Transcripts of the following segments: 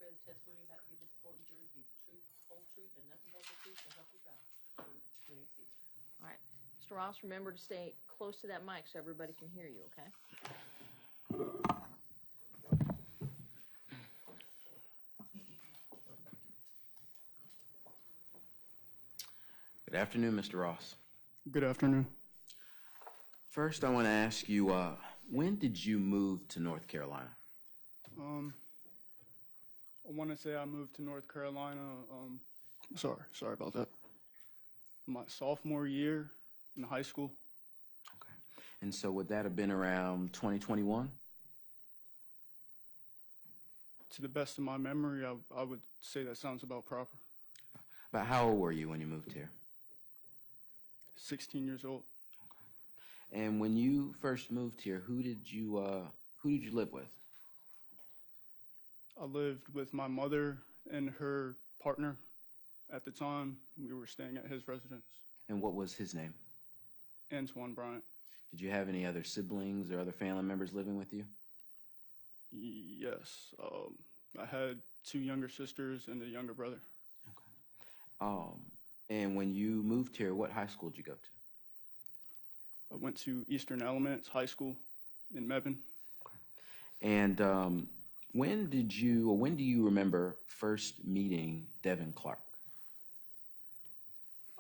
swear the testimony you're about to give this court and jury be the truth, whole truth, and nothing but the truth to help you God. All right. Mr. Ross, remember to stay close to that mic so everybody can hear you, okay? Good afternoon, Mr. Ross. Good afternoon. First, I want to ask you, when did you move to North Carolina? I want to say I moved to North Carolina. Sorry about that. My sophomore year in high school. Okay. And so would that have been around 2021? To the best of my memory, I would say that sounds about proper. About how old were you when you moved here? 16 years old. Okay. And when you first moved here, who did you live with? I lived with my mother and her partner. At the time, we were staying at his residence. And what was his name? Antoine Bryant. Did you have any other siblings or other family members living with you? Yes. I had 2 younger sisters and a younger brother. Okay. And when you moved here, what high school did you go to? I went to Eastern Elements High School in Mebane. Okay. And when do you remember first meeting Devin Clark?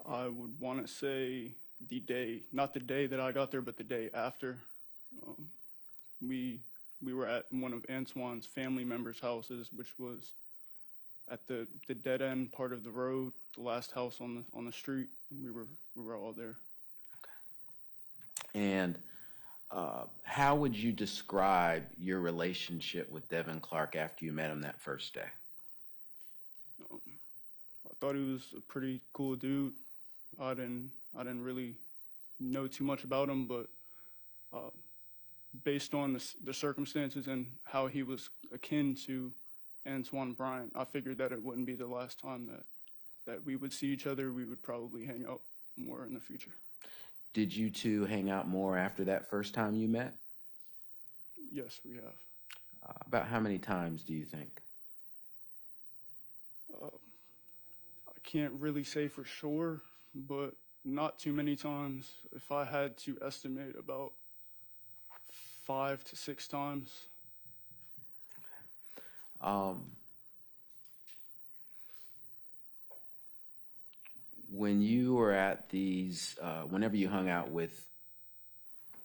I would want to say not the day that I got there, but the day after. We were at one of Antoine's family members' houses, which was at the dead end part of the road, the last house on the street. We were all there. Okay. And how would you describe your relationship with Devin Clark after you met him that first day? I thought he was a pretty cool dude. I didn't really know too much about him, but based on the circumstances and how he was akin to Antoine Bryant, I figured that it wouldn't be the last time that we would see each other. We would probably hang out more in the future. Did you two hang out more after that first time you met? Yes, we have. About how many times do you think? I can't really say for sure, but not too many times. If I had to estimate, about 5 to 6 times. When you were at these, whenever you hung out with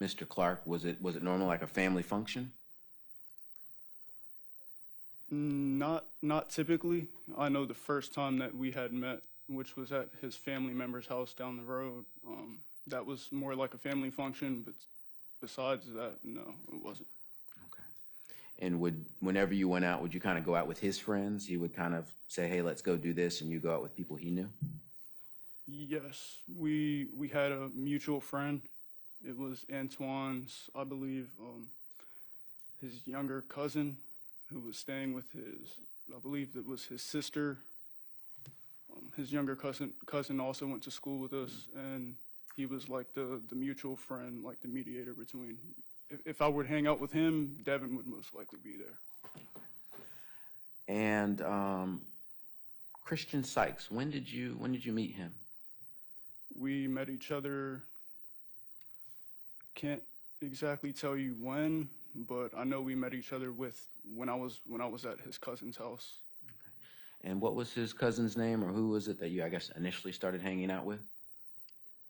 Mr. Clark, was it normal, like a family function? Not typically. I know the first time that we had met, which was at his family member's house down the road, that was more like a family function, but besides that, no, it wasn't. Okay. And whenever you went out, would you kind of go out with his friends? He would kind of say, hey, let's go do this, and you go out with people he knew? Yes, we had a mutual friend. It was Antoine's, I believe, his younger cousin who was staying with I believe it was his sister. His younger cousin also went to school with us, and he was like the mutual friend, like the mediator between. If I would hang out with him, Devin would most likely be there. And Christian Sykes, when did you meet him? We met each other. Can't exactly tell you when, but I know we met each other when I was at his cousin's house. Okay. And what was his cousin's name, or who was it that you, I guess, initially started hanging out with?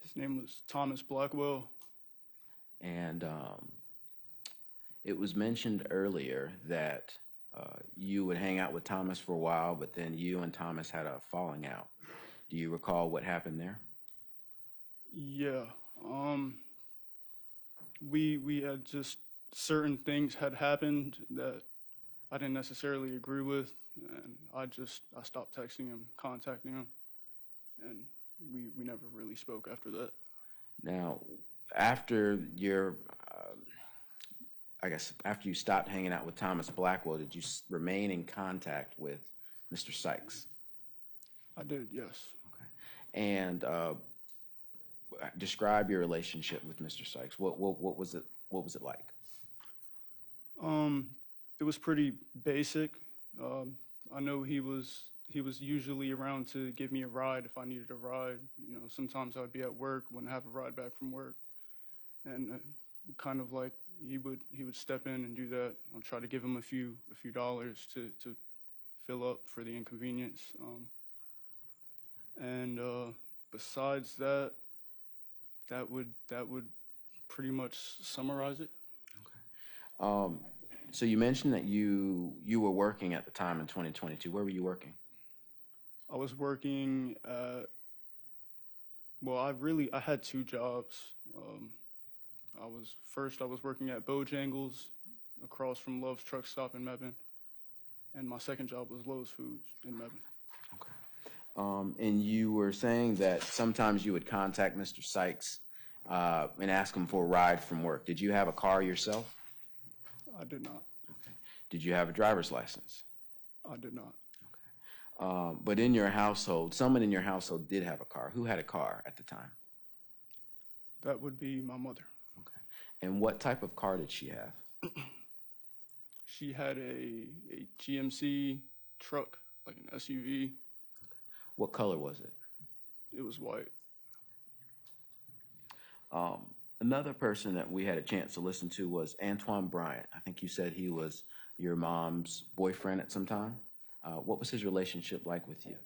His name was Thomas Blackwell. And it was mentioned earlier that you would hang out with Thomas for a while, but then you and Thomas had a falling out. Do you recall what happened there? Yeah. We had just certain things had happened that I didn't necessarily agree with, and I stopped texting him, contacting him, and we never really spoke after that. Now, after your, after you stopped hanging out with Thomas Blackwell, did you remain in contact with Mr. Sykes? I did, yes. Okay. And describe your relationship with Mr. Sykes. What was it? What was it like? It was pretty basic. I know he was usually around to give me a ride if I needed a ride. You know, sometimes I'd be at work, wouldn't have a ride back from work, and kind of like he would step in and do that. I'll try to give him a few dollars to fill up for the inconvenience. And besides that, that would pretty much summarize it. So you mentioned that you were working at the time in 2022. Where were you working? I was working at, well, I had two jobs. I was working at Bojangles across from Love's Truck Stop in Mebane, and my second job was Lowe's Foods in Mebane. And you were saying that sometimes you would contact Mr. Sykes and ask him for a ride from work. Did you have a car yourself? I did not. Okay. Did you have a driver's license? I did not. But in your household, someone in your household did have a car. Who had a car at the time? That would be my mother. Okay. And what type of car did she have? She had a GMC truck, like an SUV. What color was it? It was white. Another person that we had a chance to listen to was Antoine Bryant. I think you said he was your mom's boyfriend at some time. What was his relationship like with you?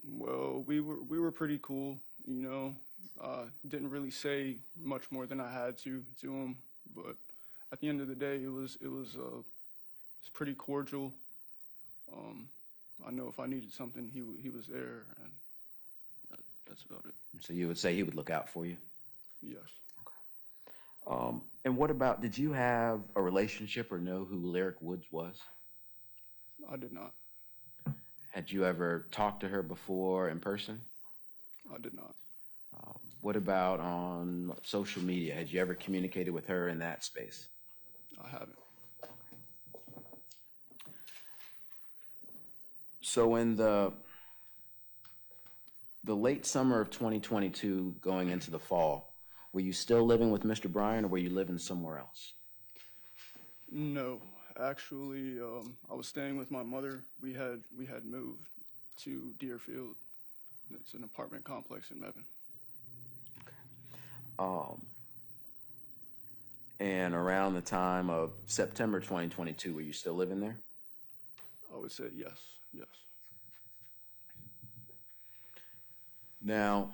Well, we were pretty cool, you know. Didn't really say much more than I had to him, but at the end of the day, it was pretty cordial. I know if I needed something, he was there, and that's about it. So you would say he would look out for you? Yes. And what about, did you have a relationship or know who Lyric Woods was? I did not. Had you ever talked to her before in person? I did not. What about on social media? Had you ever communicated with her in that space? I haven't. So in the late summer of 2022 going into the fall, were you still living with Mr. Bryan, or were you living somewhere else? No, actually, I was staying with my mother. We had moved to Deerfield. It's an apartment complex in Mebane. And around the time of September 2022, were you still living there? I would say yes. Now,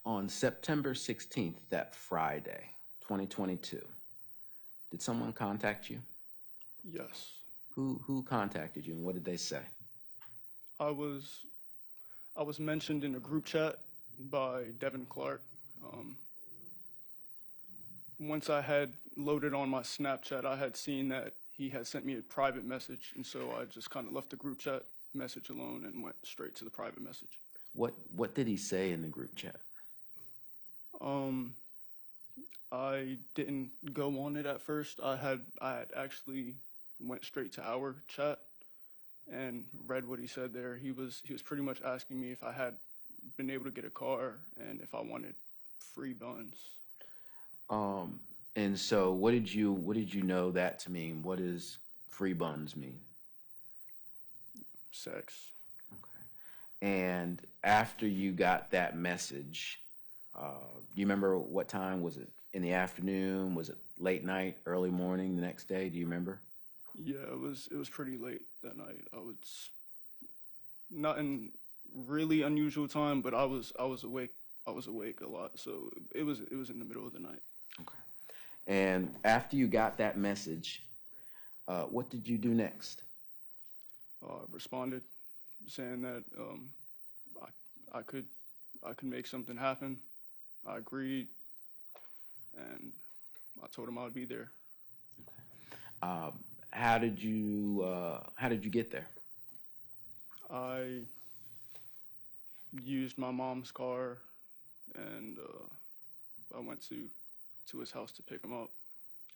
on September 16th, that Friday, 2022, did someone contact you? Yes. Who contacted you, and what did they say? I was mentioned in a group chat by Devin Clark. Once I had loaded on my Snapchat, I had seen that he had sent me a private message, and so I just kind of left the group chat message alone and went straight to the private message. What did he say in the group chat? I didn't go on it at first. I had actually went straight to our chat and read what he said there. He was pretty much asking me if I had been able to get a car and if I wanted free buns. And so what did you know that to mean? What does free buns mean? Sex. Okay. And after you got that message, you remember what time? Was it in the afternoon? Was it late night, early morning the next day? Do you remember? Yeah, it was pretty late that night. Not in really unusual time, but I was awake. I was awake a lot, so it was in the middle of the night. Okay. And after you got that message, what did you do next? I responded, saying that I could make something happen. I agreed, and I told him I would be there. Okay. How did you get there? I used my mom's car, and I went to his house to pick him up. All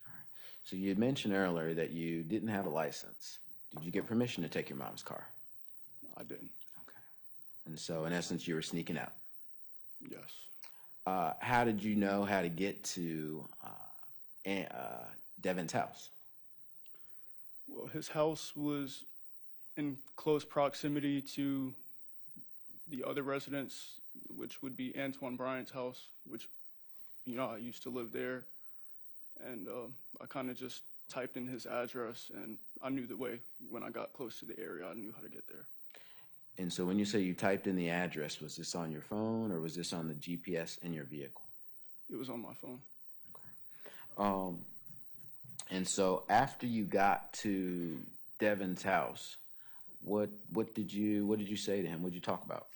right. So you had mentioned earlier that you didn't have a license. Did you get permission to take your mom's car? I didn't. Okay. And so in essence, you were sneaking out. Yes. How did you know how to get to Devin's house? Well, his house was in close proximity to the other residence, which would be Antoine Bryant's house, which, you know, I used to live there. And I kind of just typed in his address, and I knew the way. When I got close to the area, I knew how to get there. And so when you say you typed in the address, was this on your phone or was this on the GPS in your vehicle? It was on my phone. And so after you got to Devin's house, what did you say to him? What did you talk about?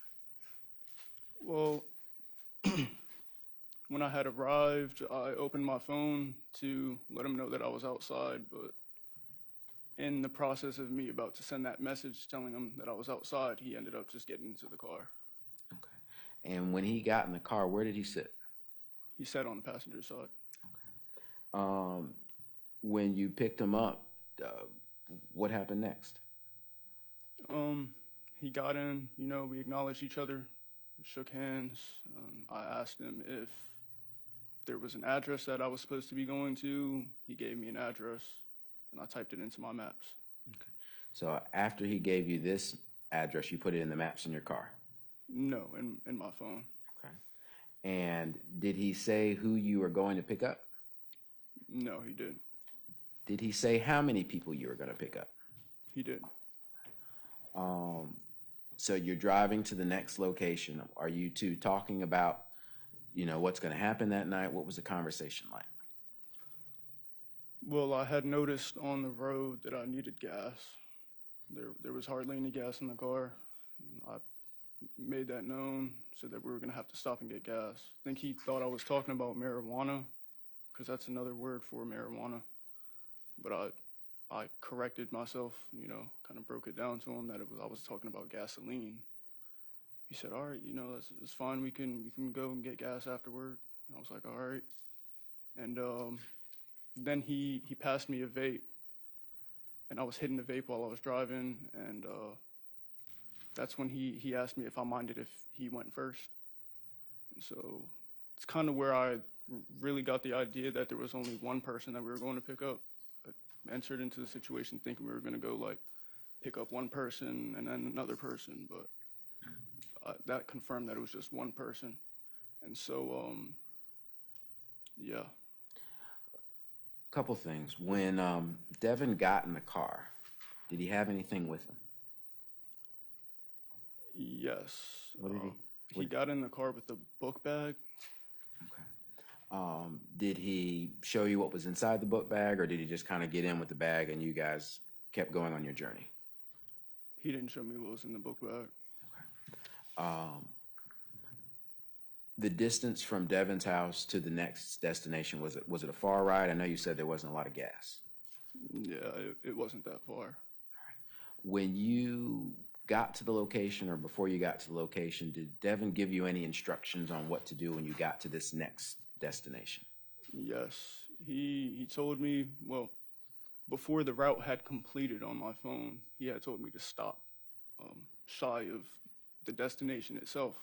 Well, when I had arrived, I opened my phone to let him know that I was outside, but in the process of me about to send that message telling him that I was outside, he ended up just getting into the car. Okay. And when he got in the car, where did he sit? He sat on the passenger side. Okay. When you picked him up, what happened next? He got in, you know, we acknowledged each other, shook hands. I asked him if there was an address that I was supposed to be going to. He gave me an address, and I typed it into my maps. Okay. So after he gave you this address, you put it in the maps in your car? No, in my phone. Okay. And did he say who you were going to pick up? No, he didn't. Did he say how many people you were going to pick up? He did. So you're driving to the next location. Are you two talking about, you know, what's going to happen that night? What was the conversation like? Well, I had noticed on the road that I needed gas. There was hardly any gas in the car. I made that known, said that we were going to have to stop and get gas. I think he thought I was talking about marijuana, because that's another word for marijuana. But I corrected myself, you know, kind of broke it down to him that I was talking about gasoline. He said, all right, you know, that's fine. We can go and get gas afterward. And I was like, all right. And then he passed me a vape, and I was hitting the vape while I was driving. And that's when he asked me if I minded if he went first. And so it's kind of where I really got the idea that there was only one person that we were going to pick up. I entered into the situation thinking we were going to go like pick up one person and then another person, but that confirmed that it was just one person. And so, yeah. Couple things. When Devin got in the car, did he have anything with him? Yes. What did he got in the car with a book bag. Okay. Did he show you what was inside the book bag, or did he just kind of get in with the bag and you guys kept going on your journey? He didn't show me what was in the book bag. Okay. The distance from Devin's house to the next destination, was it a far ride? I know you said there wasn't a lot of gas. Yeah, it wasn't that far. All right. When you got to the location, or before you got to the location, did Devin give you any instructions on what to do when you got to this next destination? Yes, he told me, well, before the route had completed on my phone, he had told me to stop shy of the destination itself.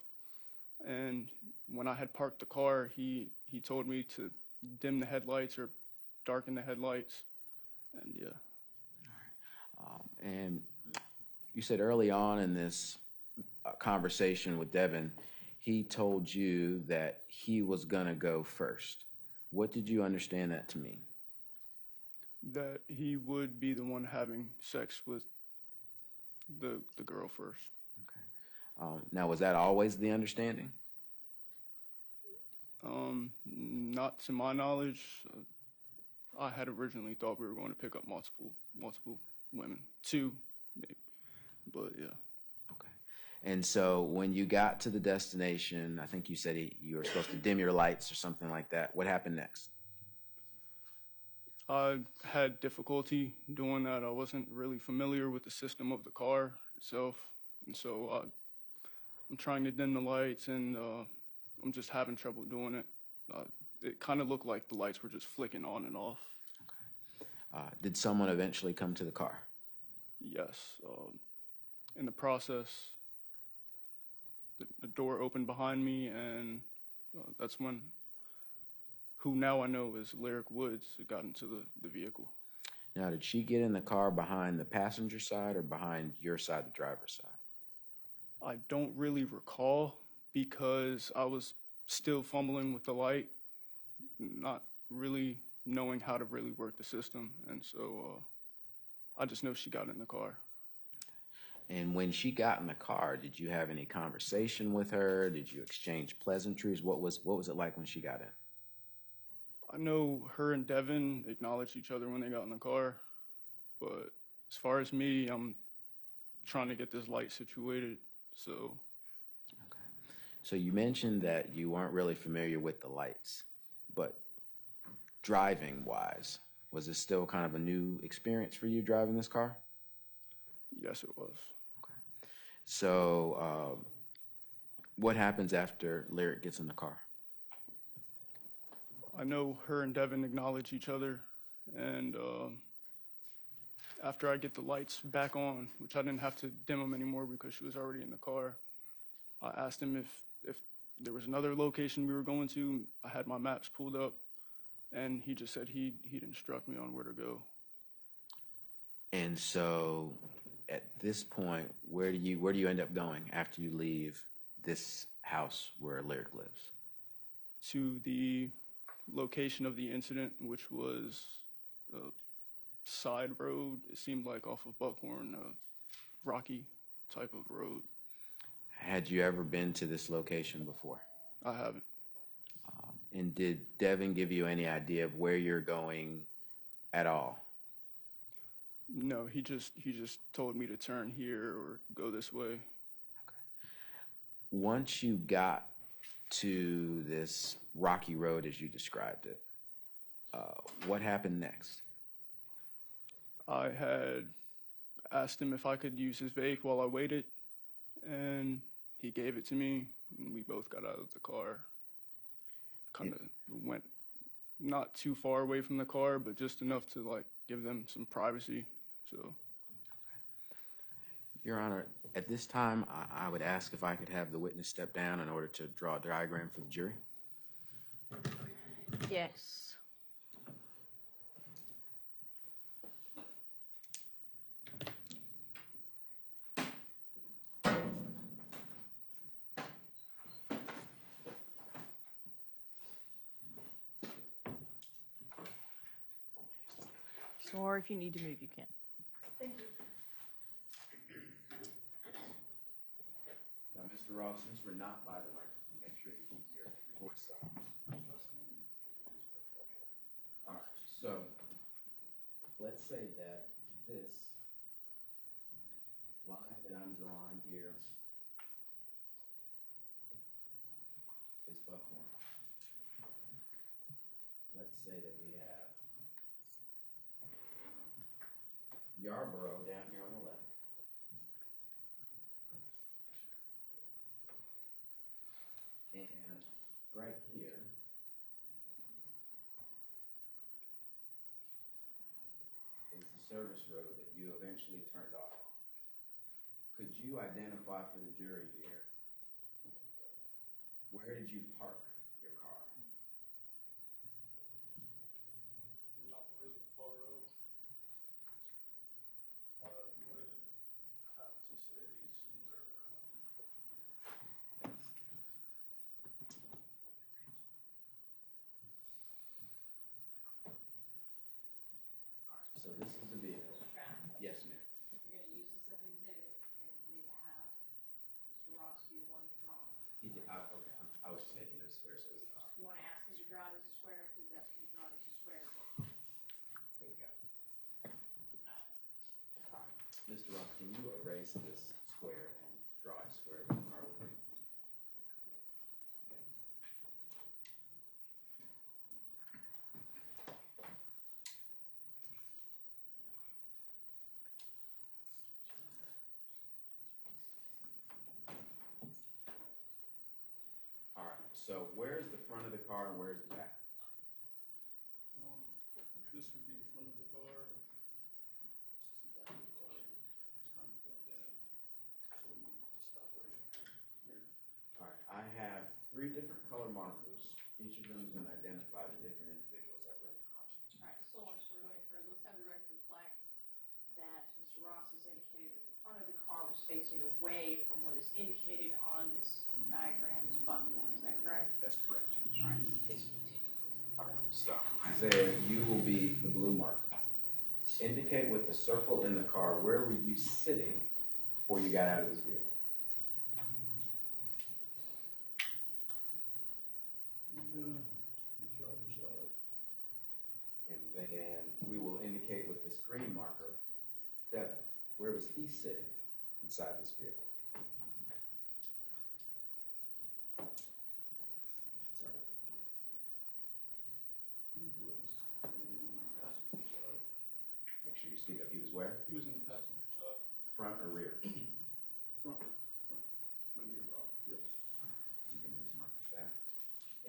And when I had parked the car, he told me to dim the headlights or darken the headlights, and yeah. All right. And you said early on in this conversation with Devin, he told you that he was going to go first. What did you understand that to mean? That he would be the one having sex with the girl first. Okay. Now, was that always the understanding? Not to my knowledge. I had originally thought we were going to pick up multiple women, 2 maybe, but yeah. Okay. And so when you got to the destination, I think you said you were supposed to dim your lights or something like that. What happened next? I had difficulty doing that. I wasn't really familiar with the system of the car itself, and so I'm trying to dim the lights, and I'm just having trouble doing it. It kind of looked like the lights were just flicking on and off. Okay. Did someone eventually come to the car? Yes. In the process, the door opened behind me, and that's when who now I know is Lyric Woods got into the vehicle. Now, did she get in the car behind the passenger side or behind your side, the driver's side? I don't really recall because I was still fumbling with the light, not really knowing how to really work the system. And so I just know she got in the car. And when she got in the car, did you have any conversation with her? Did you exchange pleasantries? What was it like when she got in? I know her and Devin acknowledged each other when they got in the car, but as far as me, I'm trying to get this light situated, so. Okay. So you mentioned that you weren't really familiar with the lights, but driving-wise, was it still kind of a new experience for you driving this car? Yes, it was. Okay. So what happens after Lyric gets in the car? I know her and Devin acknowledge each other, and after I get the lights back on, which I didn't have to dim them anymore because she was already in the car, I asked him if there was another location we were going to. I had my maps pulled up, and he just said he'd instruct me on where to go. And so at this point, where do you end up going after you leave this house where Lyric lives? To the location of the incident, which was a side road. It seemed like off of Buckhorn, rocky type of road. Had you ever been to this location before? I haven't. And did Devin give you any idea of where you're going at all? No, he just told me to turn here or go this way. Okay. Once you got to this rocky road, as you described it, what happened next? I had asked him if I could use his vape while I waited, and he gave it to me, and we both got out of the car. Kind of went not too far away from the car, but just enough to like give them some privacy. So, Your Honor, at this time, I would ask if I could have the witness step down in order to draw a diagram for the jury. Yes. Or if you need to move, you can. Thank you. Now, Mr. Ross, since we're not by the microphone, make sure you keep your voice up. All right, so let's say that this line that I'm drawing here is Buckhorn. Let's say that we have Yarborough down here on the left. And right here is the service road that you eventually turned off on. Could you identify for the jury here, where did you park your car? not really far out. I would have to say somewhere around. All right, so this is the vehicle. Yes, ma'am. You're going to use this as an exhibit, and we have Mr. Ross be the one to draw. Okay, I was just making it a square, so it's not. You want to ask him to draw it as a square, please ask him to draw it as a square. There we go. All right, Mr. Ross, can you erase this square and draw a square with the car? All right, so where's the front of the car and where's the back? This would be the front of the car. This is the back of the car. Just kind of go down. So we need to stop right here. All right, I have 3 different color markers. Each of them is going to identify the different individuals that were in the car. All right, so we're going for, let's have the record reflect front of the car was facing away from what is indicated on this diagram as Buckhorn, is that correct? That's correct. All right, please continue. All right, stop. Isaiah, you will be the blue marker. Indicate with the circle in the car, where were you sitting before you got out of this vehicle? Driver's side. And then we will indicate with this green marker, Devin, where was he sitting inside this vehicle? Sorry. He was in the passenger side. Make sure you speak up. He was where? He was in the passenger side. Front or rear? Front. When you're yes. You can just mark that.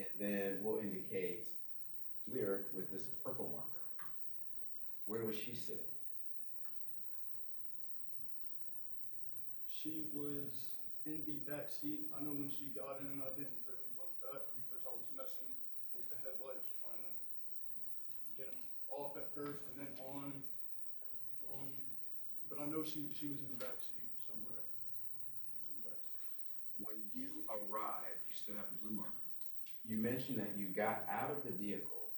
And then we'll indicate Lyric with this purple marker. Where was she sitting? She was in the back seat. I know when she got in, I didn't really look back because I was messing with the headlights, trying to get them off at first and then on. But I know she was in the back seat somewhere. In the back seat. When you arrived, you still have the blue marker. You mentioned that you got out of the vehicle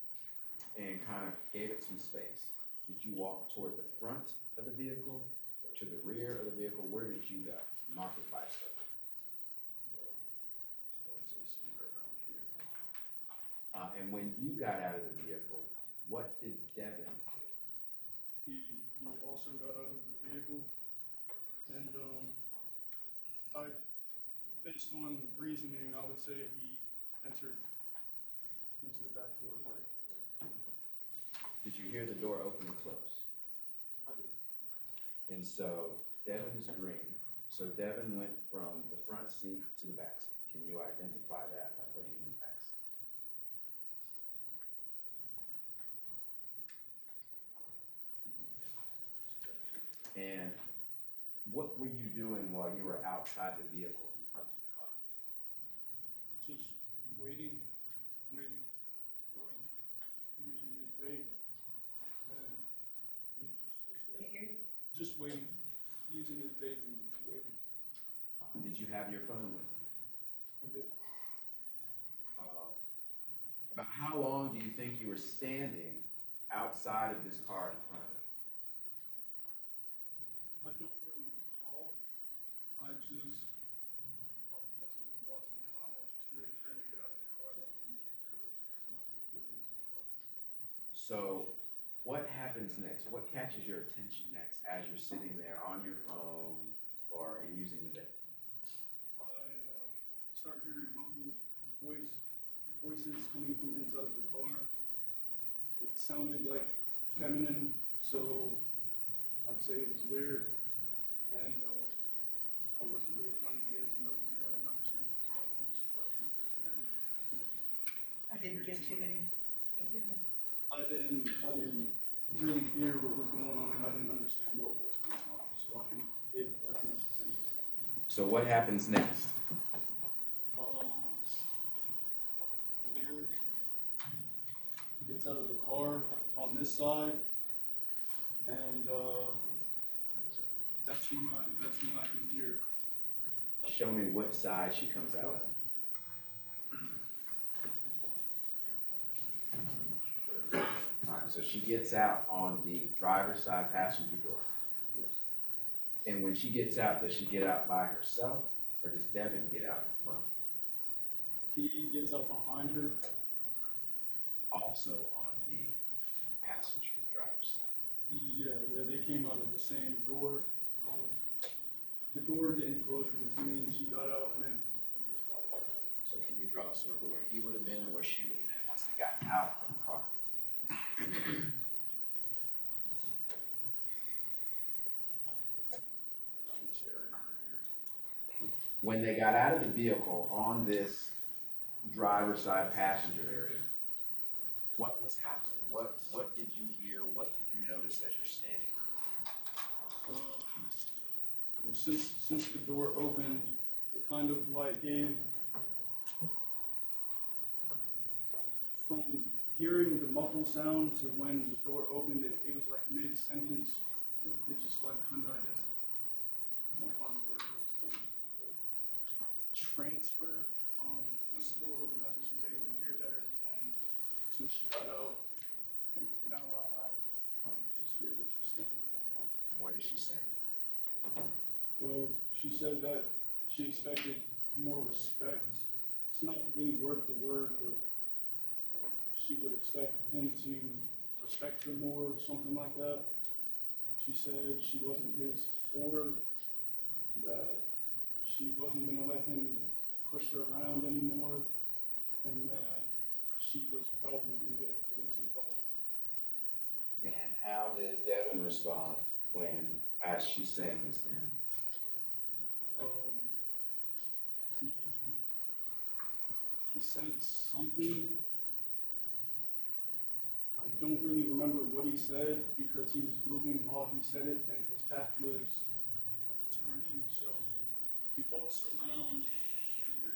and kind of gave it some space. Did you walk toward the front of the vehicle or to the rear of the vehicle? Where did you go? Mark it by a circle. So I'd say somewhere around here. And when you got out of the vehicle, what did Devin do? He also got out of the vehicle, and based on reasoning, I would say he entered into the back door. Did you hear the door open and close? I did. And so Devin is green. So Devin went from the front seat to the back seat. Can you identify that by putting him in the back seat? And what were you doing while you were outside the vehicle in front of the car? Just waiting, using his vape, and just waiting, using his vape and waiting. Did you have your phone with you? I did. About how long do you think you were standing outside of this car in front of it? I don't really recall. I wasn't really watching the time. I was just waiting for him to get out of the car. Then we get into the car. So what happens next? What catches your attention next as you're sitting there on your phone or using the vape? I start hearing muffled voices coming from inside of the car. It sounded like feminine, so I'd say it was weird. And I wasn't really trying to be as nosy. I didn't understand what was going on, so I didn't understand. I didn't give too many. I didn't really hear what was going on, and I didn't understand what was going on, so I didn't give as much attention. So what happens next? Lyric gets out of the car on this side, and that's when I can hear. Show me what side she comes out of. All right, so she gets out on the driver's side passenger door. Yes. And when she gets out, does she get out by herself or does Devin get out in front? He gets up behind her. Also on the passenger driver's side. Yeah, they came out of the same door. The door didn't close between. She got out and then he just got out. So can you draw a circle where he would have been and where she would have been once they got out of the car? When they got out of the vehicle on this driver's side passenger area, what was happening? What did you hear? What did you notice as you're standing? Since the door opened, it kind of like gave, from hearing the muffled sound to when the door opened, it was like mid-sentence. It just like kind of, I guess, trying to find the word. Transfer. Once the door opened, I just was able to hear better, and since she got out, and now I just hear what she's saying. What is she saying? Well, she said that she expected more respect. It's not really word for word, but she would expect him to respect her more or something like that. She said she wasn't his whore, that she wasn't going to let him push her around anymore, and that she was probably going to get police involved. And how did Devin respond as she's saying this to him? He said something. I don't really remember what he said because he was moving while he said it, and his back was turning. So he walks around here.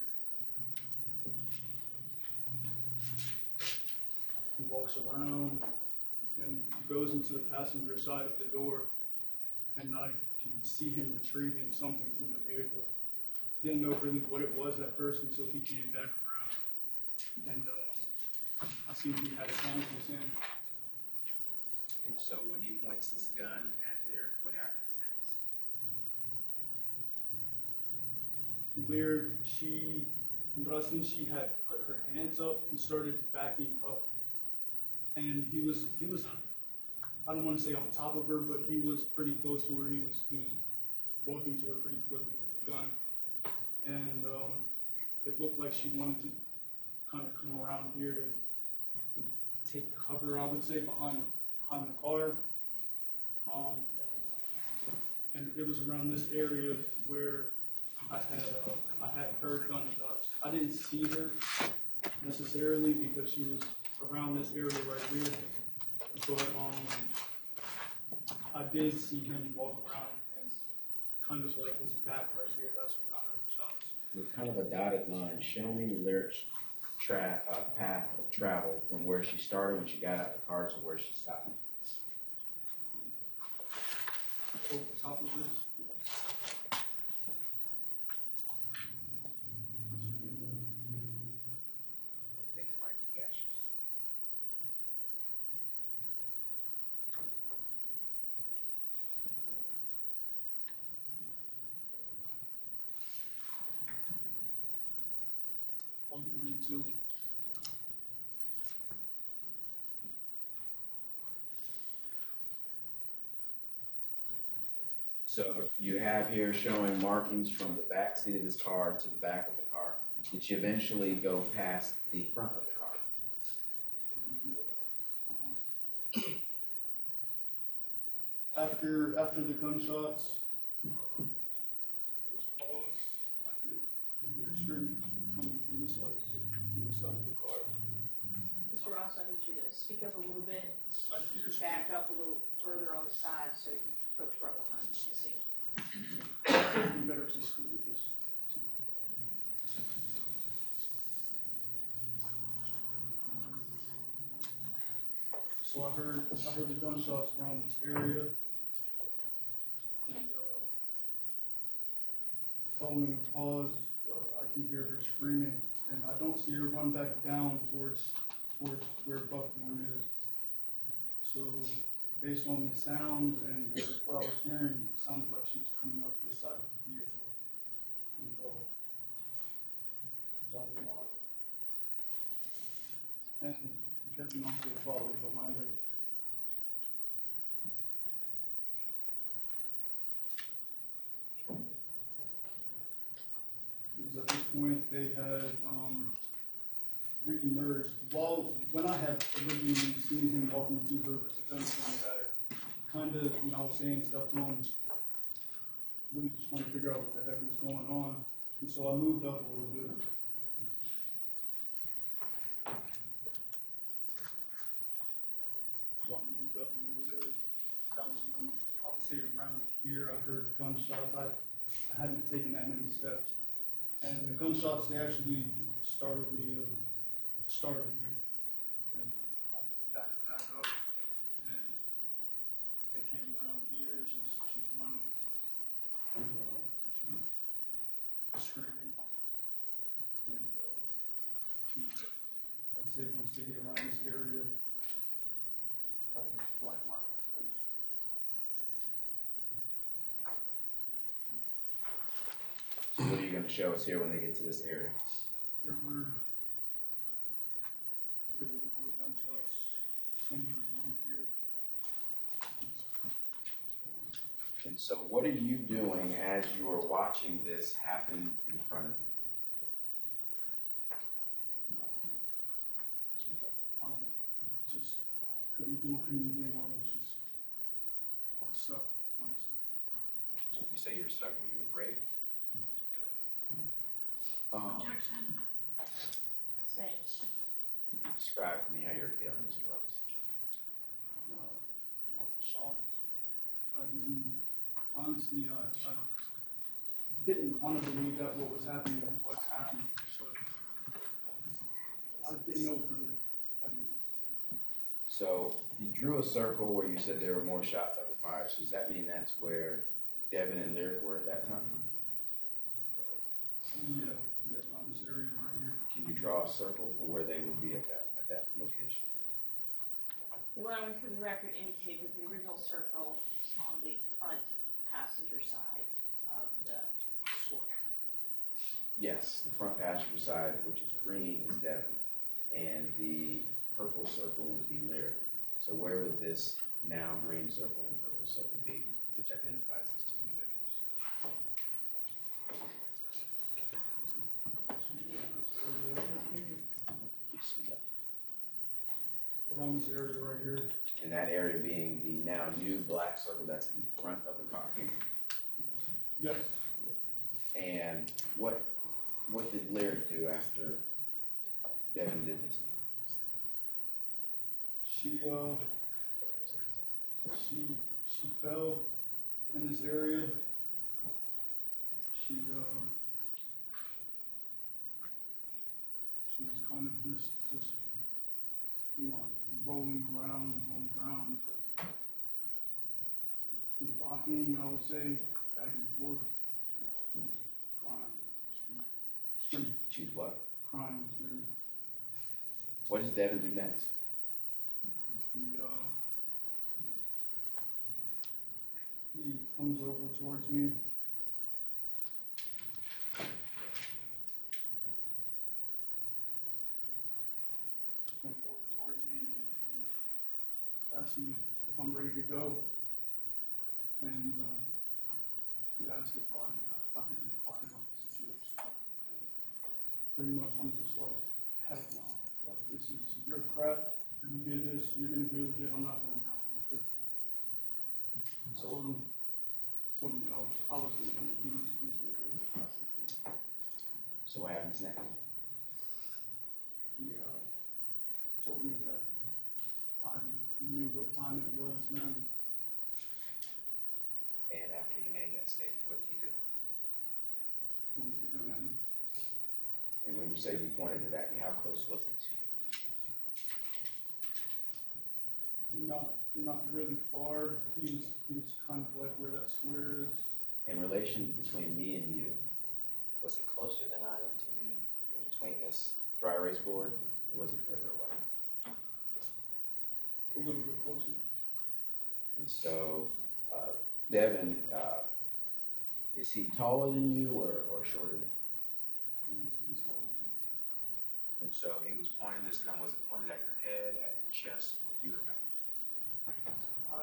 He walks around and goes into the passenger side of the door, and I can see him retrieving something from the vehicle. Didn't know really what it was at first until he came back around, and I seen he had a gun in his hand. And so when he points this gun at Lyric, what happens next? Lyric, from what I seen, she had put her hands up and started backing up, and he was I don't want to say on top of her, but he was pretty close to her. He was walking to her pretty quickly with the gun. And it looked like she wanted to kind of come around here to take cover, I would say, behind the car. And it was around this area where I had heard gunshots. I didn't see her necessarily because she was around this area right here, but I did see him walk around and kind of like his back right here. That's where I heard shots. With kind of a dotted line, show me Lyric's path of travel from where she started when she got out of the car to where she stopped. Over the top of this. Make it like gashes. On the green too. So you have here showing markings from the back seat of this car to the back of the car. Did you eventually go past the front of the car? After the gunshots, there's a pause. I could hear a scream coming from this side of the car. Mr. Ross, I need you to speak up a little bit. I could hear a Back up a little further on the side so folks right behind you can see. scream. You better just do this. So I heard the gunshots around this area, and following a pause, I can hear her screaming, and I don't see her run back down towards where Buckhorn is. So based on the sound and what I was hearing, it sounded like she was coming up this side of the vehicle. And Devin also followed behind her. Because at this point they had re-emerged. When I had originally seen him walking to her with the gun pointed at her, kind of, I was saying stuff to him, really just trying to figure out what the heck was going on. And so I moved up a little bit. So I moved up a little bit. That was when, I would say around here, I heard gunshots. I hadn't taken that many steps. And the gunshots, they actually started me. And I backed back up. And they came around here. She's running. And to get around this area. Black mark. So what are you going to show us here when they get to this area? There were four gunshots somewhere around here. And so what are you doing as you are watching this happen in front of you? I just couldn't do anything. I was just stuck, honestly. So you say you're stuck, were you afraid? Objection. Thanks. Describe for me how you're feeling, Mr. Ross. I was shocked. I didn't, honestly, I didn't want to believe that what was happening was happening. So I didn't know what to do. So you drew a circle where you said there were more shots that were fired. So does that mean that's where Devin and Lyric were at that time? Yeah, around this area right here. Can you draw a circle for where they would be at that location? We want to, for the record, indicate that the original circle is on the front passenger side of the square. Yes, the front passenger side, which is green, is Devin, and the purple circle would be Lyric. So where would this now green circle and purple circle be, which identifies these two individuals? Around this area right here. And that area being the now new black circle that's in front of the car. Yes. And what did Lyric do after Devin did this? She fell in this area. She was kind of just rolling around on the ground, rocking, I would say, back and forth, crying, screaming. She's what? Crying, screaming. What does Devin do next? He comes over towards me. Comes over towards me and asks me if I'm ready to go. And he asked if I could be quiet on the situation. Pretty much, I'm just like, heck no. Like, this is your crap. You did this. You're going to deal with it. I'm not going out. So I told him that I was going to he was going to go. So what happens next? He told me that I knew what time it was now. And after he made that statement, what did he do? Pointed the gun at me. And when you say he pointed it at you, how close was he to you? Not really far. He was kind of like where that square is. In relation between me and you, was he closer than I am to you in between this dry erase board, or was he further away? A little bit closer. And so, Devin, is he taller than you or shorter than you? He's taller. And so he was pointing this gun, was it pointed at your head, at your chest? What do you remember? I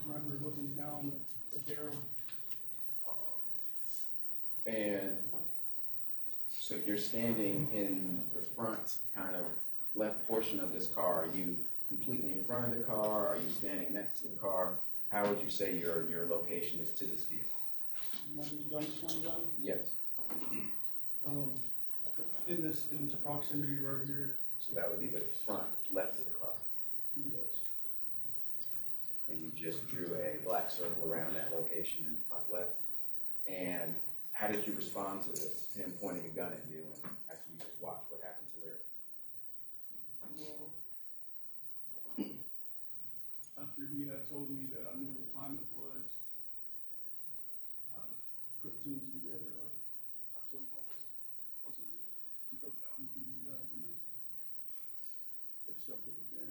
remember looking down the barrel. And so you're standing in the front kind of left portion of this car. Are you completely in front of the car? Are you standing next to the car? How would you say your location is to this vehicle? When the gun swung down. Yes. In this proximity right here. So that would be the front left of the car. Yes. And you just drew a black circle around that location in the front left. And how did you respond to this, him pointing a gun at you, and after you just watched what happened to Lyric? Well, after he had told me that I knew what time it was, I put two and two together. I told him I wasn't going to go down and do that. And as stuff that was in,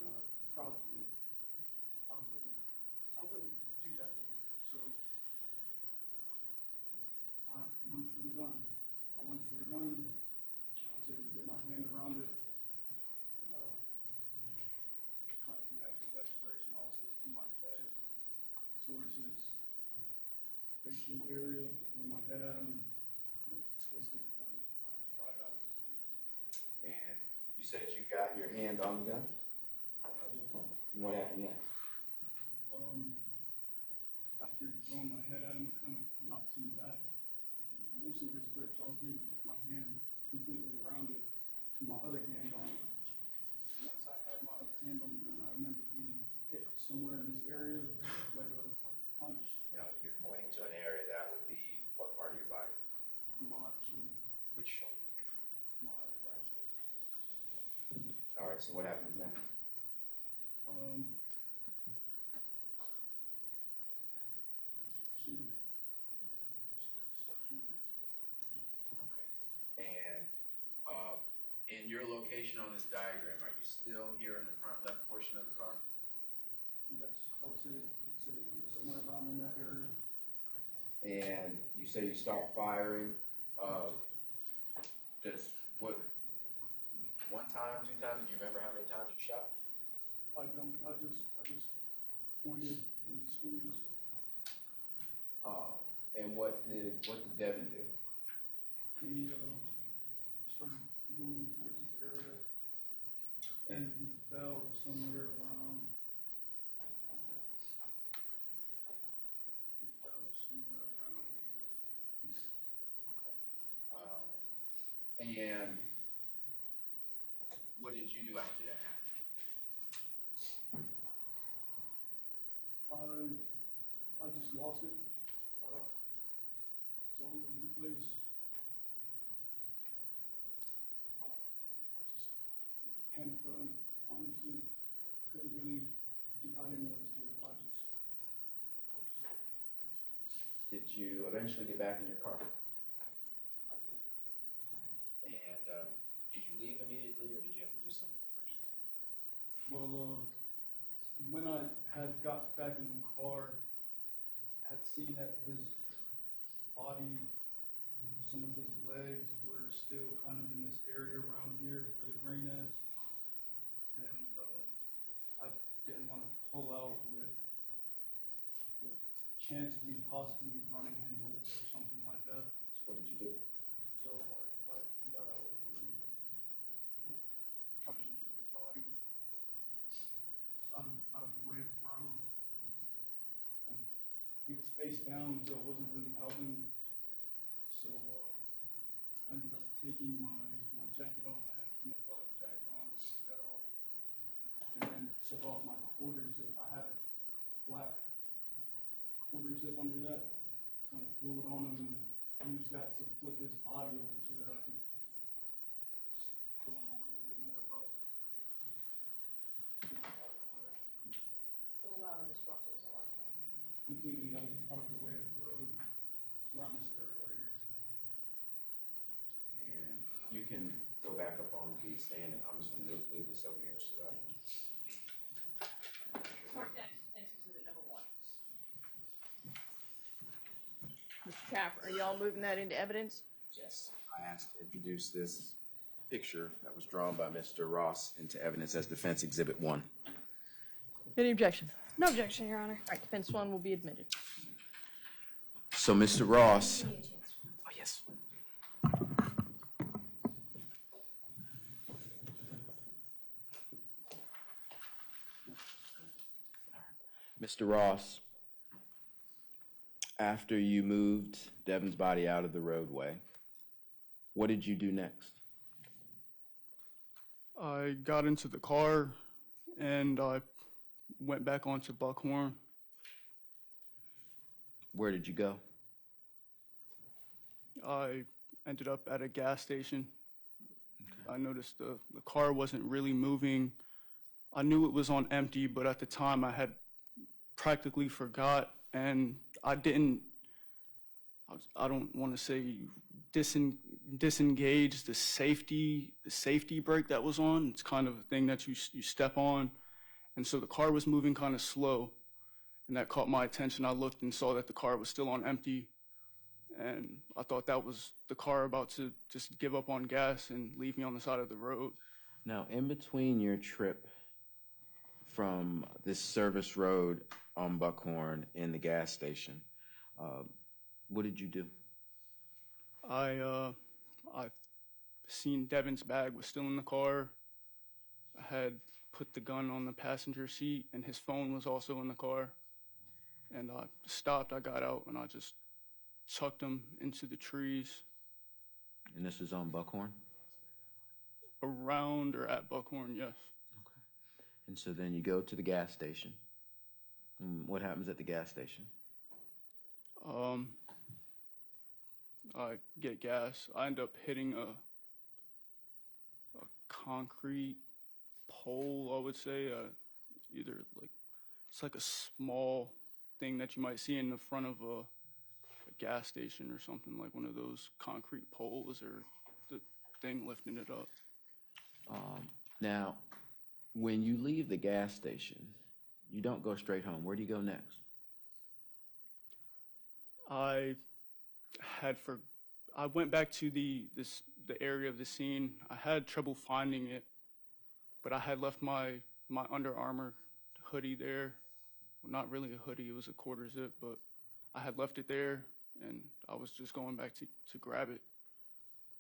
probably, I wouldn't do that here. So, I went for the gun. I was able to get my hand around it. Kind of an act of desperation also in my head towards his facial area, with my head at him, and twisted, kind of trying to pry it out of his face. And you said you got your hand on the gun? And what happened next? After throwing my head at him, it kind of knocked him back, loosened his grip, so I was able to get my hand completely around it, with my other hand on it. Once I had my other hand on the gun, I remember being hit somewhere in this area, like a punch. Now, you're pointing to an area that would be what part of your body? My shoulder, Which shoulder? my right shoulder. All right, so what happens next? Okay. And in your location on this diagram, are you still here in the front left portion of the car? Yes, I would say somewhere around in that area. And you say you start firing. Does what? One time, two times? Do you remember how many times you shot? I don't. I just pointed and squeezed. And what did Devin do? He started moving towards this area, and he fell somewhere around. And what did you do after that happened? I just lost it. It's all over the place. I just panic button. Honestly, couldn't really. I didn't know what to do. I just. Did you eventually get back in your car? I did. And did you leave immediately, or did you have to do something first? Well, when I had got back in the car, had seen that his body, some of his legs were still kind of in this area around here where the green is. And I didn't want to pull out with the chance of me possibly running him over or something like that. So what did you do? So I got out and tried to get his body out of the way of the road. And he was face down, so it wasn't really helping. So I ended up taking my jacket off. I had a camouflage jacket on, I took that off. And then took off my quarter zip. I had a black quarter zip under that. Kind of threw it on him and used that to flip his body over so that I could just pull him a little bit more up. A little louder, Ms. Russell, was the last time. Completely out of the way of the road, around this area right here. And you can go back up on the stand, and I'm just going to leave this over here so that I can. Mark next, defense exhibit number 1. Mr. Chaffer, are y'all moving that into evidence? Yes, I asked to introduce this picture that was drawn by Mr. Ross into evidence as Defense Exhibit 1. Any objection? No objection, Your Honor. All right, defense 1 will be admitted. So, Mr. Ross. Oh, yes. Mr. Ross, after you moved Devin's body out of the roadway, what did you do next? I got into the car and I went back onto Buckhorn. Where did you go? I ended up at a gas station. I noticed the car wasn't really moving. I knew it was on empty, but at the time I had practically forgot, and I don't want to say disengage the safety brake that was on. It's kind of a thing that you step on. And so the car was moving kind of slow, and that caught my attention. I looked and saw that the car was still on empty, and I thought that was the car about to just give up on gas and leave me on the side of the road. Now, in between your trip from this service road on Buckhorn in the gas station, what did you do? I seen Devin's bag was still in the car. I had put the gun on the passenger seat, and his phone was also in the car. And I stopped, I got out, and I just chucked him into the trees. And this is on Buckhorn? Around or at Buckhorn, yes. Okay. And so then you go to the gas station. And what happens at the gas station? I get gas. I end up hitting a concrete pole, I would say. Either like, it's like a small thing that you might see in the front of a gas station or something, like one of those concrete poles or the thing lifting it up. Now, when you leave the gas station, you don't go straight home. Where do you go next? I went back to the area of the scene. I had trouble finding it, but I had left my Under Armour hoodie there. Well, not really a hoodie, it was a quarter zip, but I had left it there, and I was just going back to grab it.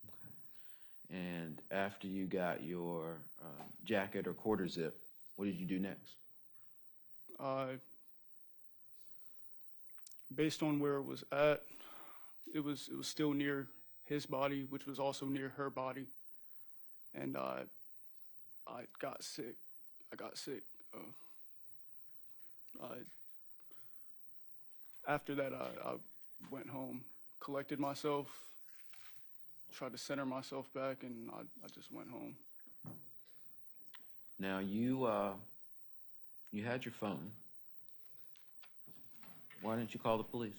Okay. And after you got your jacket or quarter zip, what did you do next? Based on where it was at, it was still near his body, which was also near her body, and I got sick. After that, I went home, collected myself, tried to center myself back, and I just went home. Now, you had your phone. Why didn't you call the police?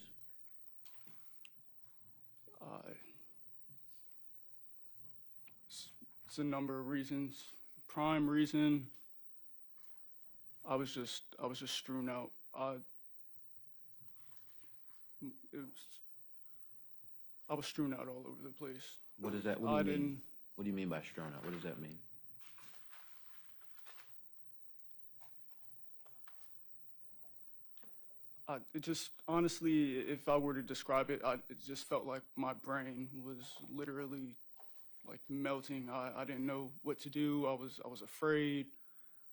It's a number of reasons. Prime reason, I was just strewn out. I was strewn out all over the place. What does that? What do you mean? What do you mean by strewn out? What does that mean? It just, honestly, if I were to describe it, it just felt like my brain was literally like melting. I didn't know what to do. I was afraid.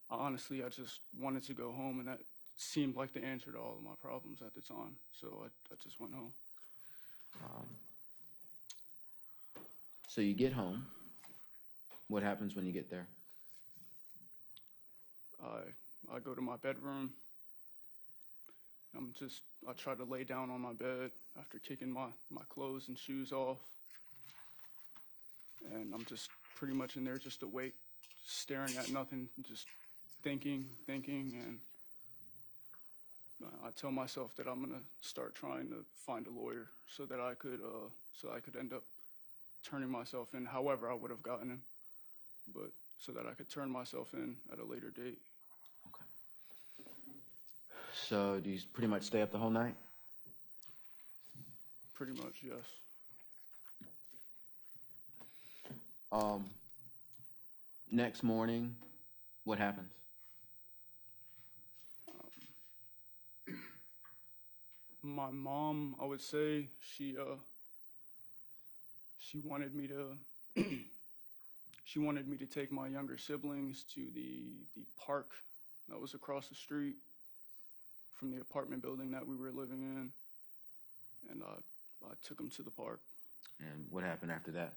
Honestly, I just wanted to go home, and that seemed like the answer to all of my problems at the time. So I just went home. So you get home. What happens when you get there? I go to my bedroom. I try to lay down on my bed after taking my clothes and shoes off. And I'm just pretty much in there just awake, staring at nothing, just thinking, and I tell myself that I'm gonna start trying to find a lawyer so that I could end up turning myself in however I would have gotten him, but so that I could turn myself in at a later date. Okay. So do you pretty much stay up the whole night? Pretty much, yes. Next morning, what happens? My mom, I would say, she wanted me to take my younger siblings to the park that was across the street from the apartment building that we were living in, and I took them to the park. And what happened after that?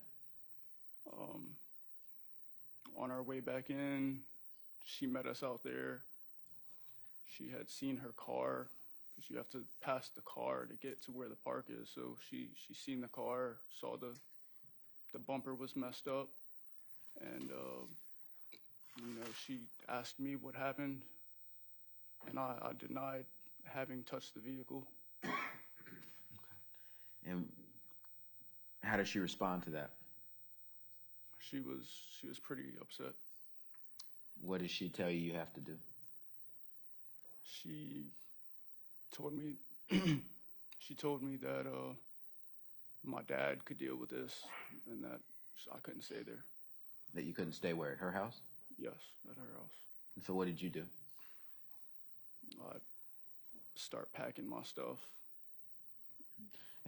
On our way back in, she met us out there. She had seen her car, because you have to pass the car to get to where the park is. So she seen the car, saw the bumper was messed up, and she asked me what happened, and I denied having touched the vehicle. Okay. And how How did she respond to that? She was pretty upset. What did she tell you have to do? She told me she told me that my dad could deal with this and that I couldn't stay there. That you couldn't stay where, at her house? Yes, at her house. And so what did you do? I start packing my stuff.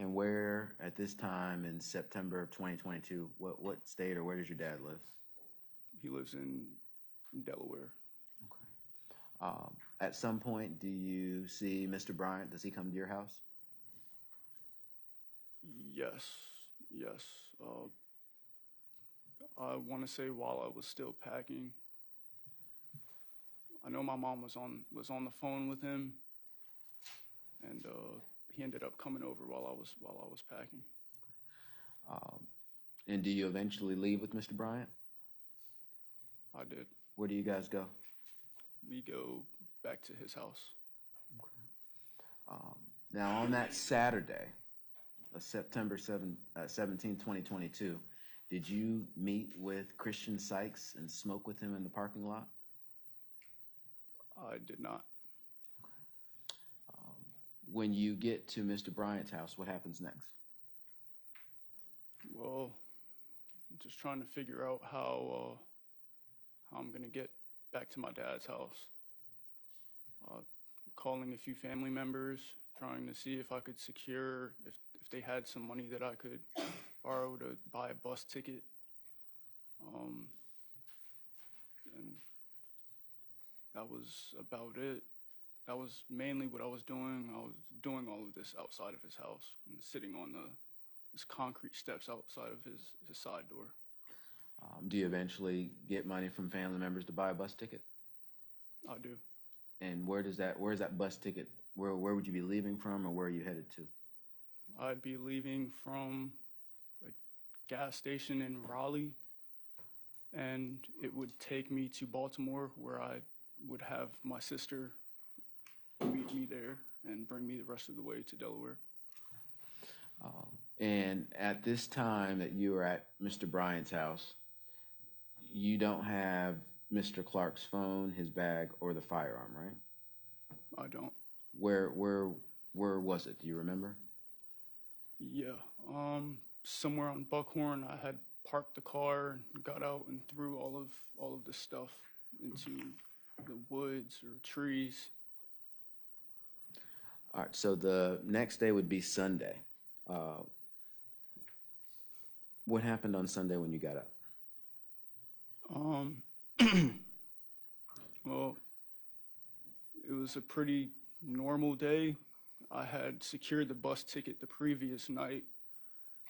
And where, at this time in September of 2022, what state or where does your dad live? He lives in Delaware. At some point, do you see Mr. Bryant? Does he come to your house? Yes. I want to say while I was still packing. I know my mom was on the phone with him, and he ended up coming over while I was packing. And do you eventually leave with Mr. Bryant? I did. Where do you guys go? We go back to his house. Now, on that Saturday, September 17, 2022, did you meet with Christian Sykes and smoke with him in the parking lot? I did not. When you get to Mr. Bryant's house, what happens next? Well, I'm just trying to figure out how I'm going to get back to my dad's house. Calling a few family members, trying to see if I could secure, if they had some money that I could borrow to buy a bus ticket. And that was about it. That was mainly what I was doing. I was doing all of this outside of his house, and sitting on this concrete steps outside of his side door. Do you eventually get money from family members to buy a bus ticket? I do. And where's that bus ticket? Where would you be leaving from, or where are you headed to? I'd be leaving from a gas station in Raleigh, and it would take me to Baltimore, where I would have my sister meet me there and bring me the rest of the way to Delaware. And at this time that you were at Mr. Bryant's house, you don't have Mr. Clark's phone, his bag, or the firearm, right? I don't. Where was it? Do you remember? Yeah. Somewhere on Buckhorn, I had parked the car, got out, and threw all of this stuff into the woods or trees. All right. So the next day would be Sunday. What happened on Sunday when you got up? Well, it was a pretty normal day. I had secured the bus ticket the previous night,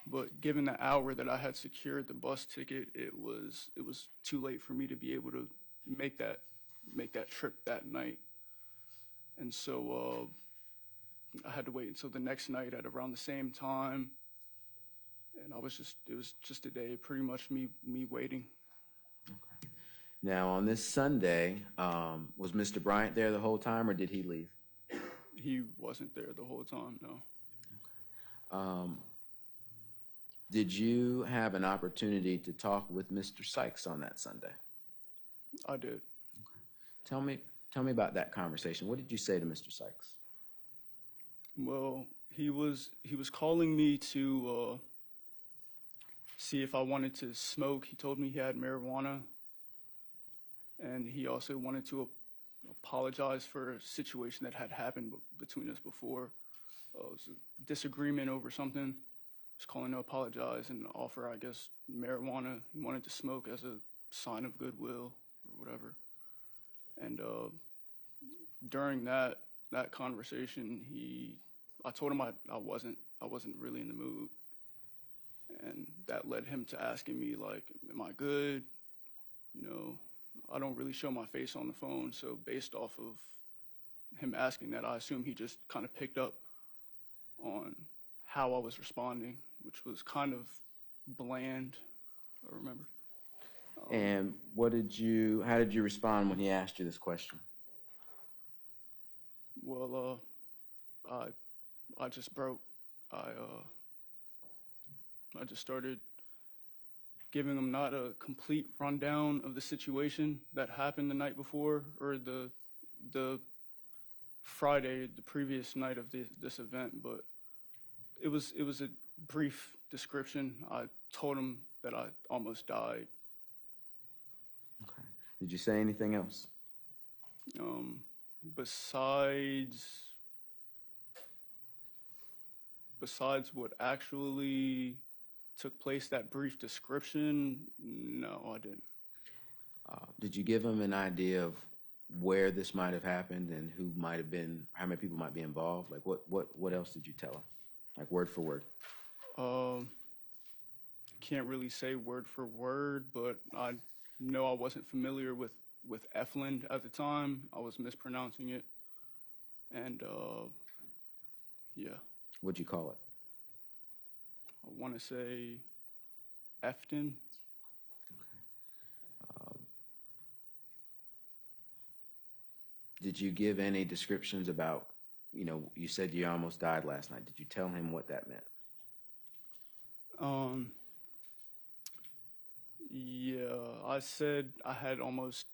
but given the hour that I had secured the bus ticket, it was too late for me to be able to make that trip that night. And so I had to wait until the next night at around the same time. And it was just a day, pretty much me waiting. Okay. Now, on this Sunday, was Mr. Bryant there the whole time, or did he leave? He wasn't there the whole time, no. Okay. Did you have an opportunity to talk with Mr. Sykes on that Sunday? I did. Okay. Tell me about that conversation. What did you say to Mr. Sykes? Well, he was calling me to see if I wanted to smoke. He told me he had marijuana, and he also wanted to apologize for a situation that had happened between us before. It was a disagreement over something. He was calling to apologize and offer, I guess, marijuana. He wanted to smoke as a sign of goodwill or whatever. And during that conversation, I told him I wasn't really in the mood. And that led him to asking me, like, am I good? You know, I don't really show my face on the phone, so based off of him asking that, I assume he just kind of picked up on how I was responding, which was kind of bland, I remember. And how did you respond when he asked you this question? Well, I just broke. I just started giving them not a complete rundown of the situation that happened the night before, or the Friday, the previous night of this event, but it was a brief description. I told them that I almost died. Okay. Did you say anything else? Besides what actually took place, that brief description, no, I didn't. Did you give him an idea of where this might have happened and who might have been, how many people might be involved? Like what else did you tell him? Like word for word? Can't really say word for word, but I know I wasn't familiar with Efland at the time. I was mispronouncing it. And yeah. What'd you call it? I want to say Efton. Did you give any descriptions about, you said you almost died last night. Did you tell him what that meant? Yeah, I said I had almost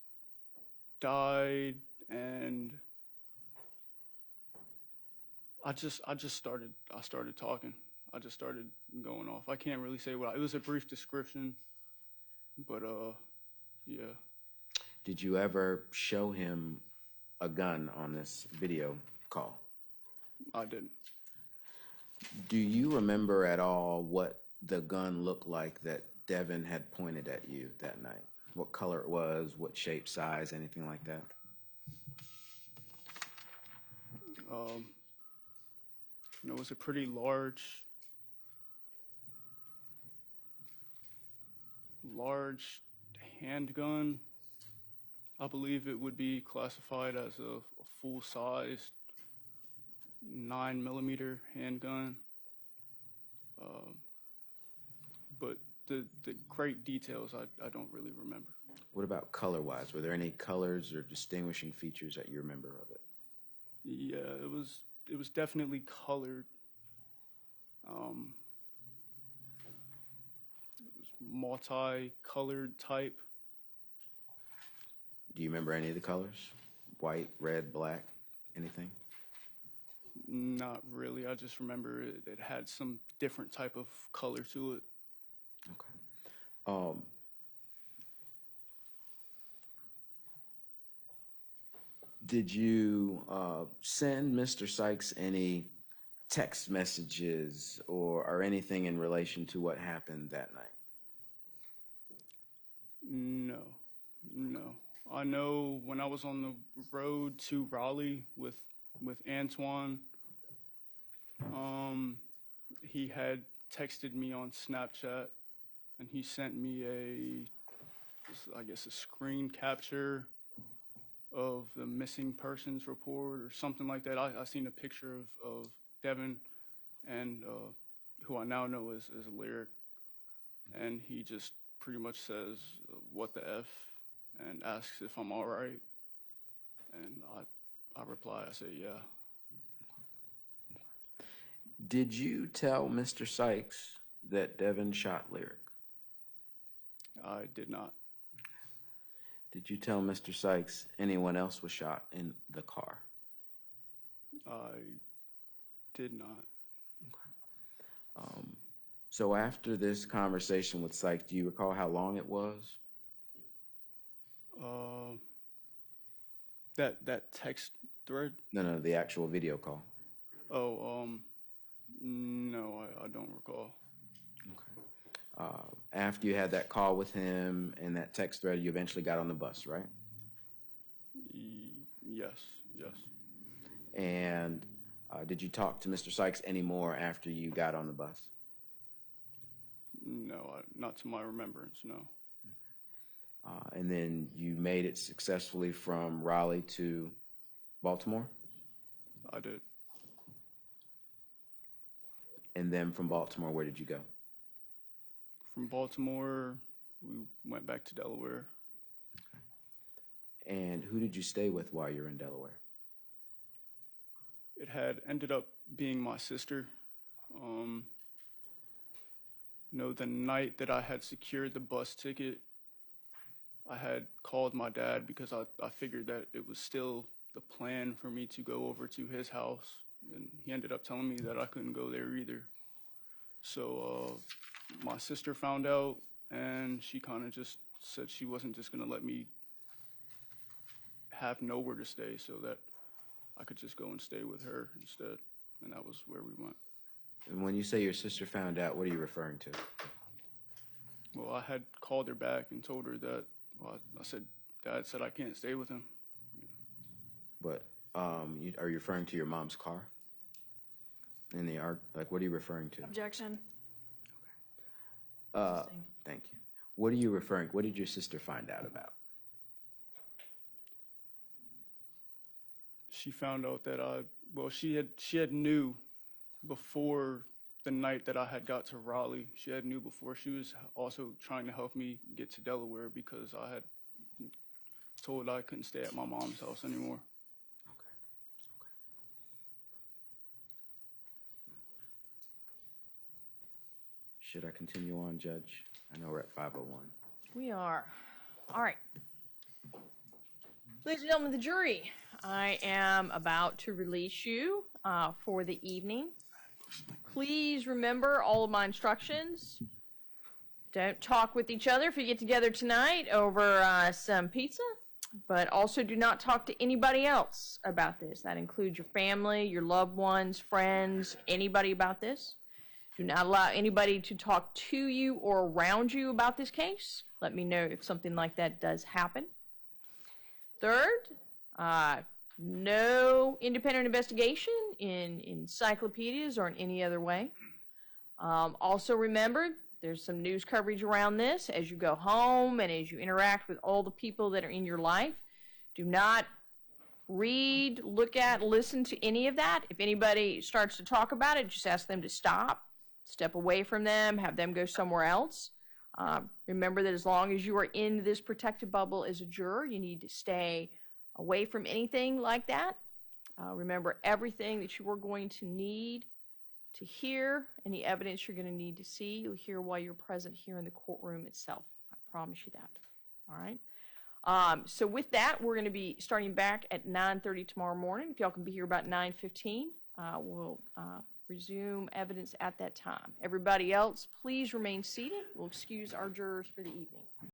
died, and I started talking. I just started going off. I can't really say it was a brief description, but yeah. Did you ever show him a gun on this video call? I didn't. Do you remember at all what the gun looked like that Devin had pointed at you that night? What color it was, what shape, size, anything like that? It was a pretty large handgun. I believe it would be classified as a full-sized 9mm handgun. But the great details I don't really remember. What about color-wise? Were there any colors or distinguishing features that you remember of it? Yeah, it was definitely colored. It was multi-colored type. Do you remember any of the colors? White, red, black, anything? Not really. I just remember it had some different type of color to it. Okay. Did you send Mr. Sykes any text messages or anything in relation to what happened that night? No. I know when I was on the road to Raleigh with Antoine, he had texted me on Snapchat, and he sent me a screen capture of the missing persons report or something like that. I seen a picture of Devin, and who I now know is Lyric, and he just pretty much says, "What the F?" and asks if I'm all right, and I reply, I say, yeah. Did you tell Mr. Sykes that Devin shot Lyric? I did not. Did you tell Mr. Sykes anyone else was shot in the car? I did not. So after this conversation with Sykes, do you recall how long it was? That text thread? No, the actual video call. Oh, no, I don't recall. Okay. After you had that call with him and that text thread, you eventually got on the bus, right? Yes. And did you talk to Mr. Sykes anymore after you got on the bus? No, not to my remembrance, no. And then you made it successfully from Raleigh to Baltimore? I did. And then from Baltimore, where did you go? From Baltimore, we went back to Delaware. Okay. And who did you stay with while you were in Delaware? It had ended up being my sister. No, the night that I had secured the bus ticket, I had called my dad because I figured that it was still the plan for me to go over to his house. And he ended up telling me that I couldn't go there either. So my sister found out, and she kind of just said she wasn't just going to let me have nowhere to stay, so that I could just go and stay with her instead. And that was where we went. And when you say your sister found out, what are you referring to? Well, I had called her back and told her that, well, I said, Dad said I can't stay with him. But are you referring to your mom's car? In the arc, like, what are you referring to? Objection. Thank you. What are you referring? What did your sister find out about? She found out that she had knew before the night that I had got to Raleigh. She had knew before. She was also trying to help me get to Delaware because I had told I couldn't stay at my mom's house anymore. Should I continue on, Judge? I know we're at 5:01. We are. All right. Ladies and gentlemen of the jury, I am about to release you for the evening. Please remember all of my instructions. Don't talk with each other if you get together tonight over some pizza, but also do not talk to anybody else about this. That includes your family, your loved ones, friends, anybody about this. Do not allow anybody to talk to you or around you about this case. Let me know if something like that does happen. Third, no independent investigation in encyclopedias or in any other way. Also remember, there's some news coverage around this as you go home and as you interact with all the people that are in your life. Do not read, look at, listen to any of that. If anybody starts to talk about it, just ask them to stop. Step away from them, have them go somewhere else. Remember that as long as you are in this protected bubble as a juror, you need to stay away from anything like that. Remember everything that you are going to need to hear, any evidence you're going to need to see, you'll hear while you're present here in the courtroom itself. I promise you that. All right. So with that, we're going to be starting back at 9:30 tomorrow morning. If y'all can be here about 9:15, we'll resume evidence at that time. Everybody else, please remain seated. We'll excuse our jurors for the evening.